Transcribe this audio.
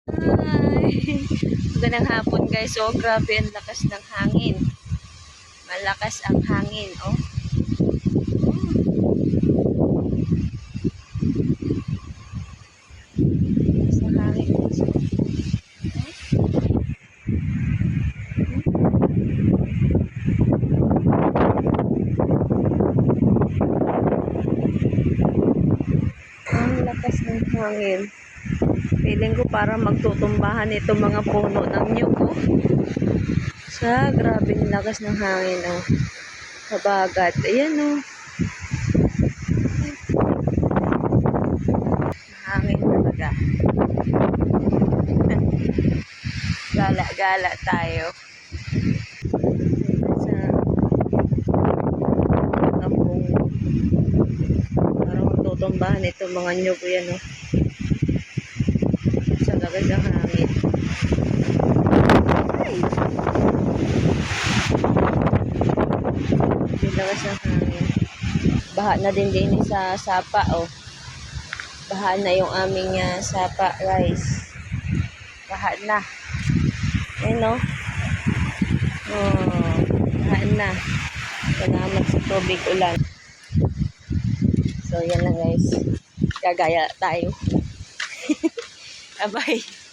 Ay, magandang hapon guys. So, grabe ang lakas ng hangin. Malakas ang hangin, oh. Lakas ng hangin. Ang lakas ng hangin. Feeling ko parang magtutumbahan itong mga puno ng nyug, oh. Sa grabing lakas ng hangin, oh. Sa bagat. Ayan, oh. Hangin talaga. Gala-gala tayo. Sa kampong parang magtutumbahan itong mga nyug, yan, oh. Sa lakas ng hangin. Ay! Lakas ng hangin. Baha na din sa sapa, oh. Baha na yung aming sapa, guys. Baha na. Ayun, oh. Oh, baha na. Salamat sa tubig ulan. So, yan lang, guys. Gagaya tayo. Bye-bye.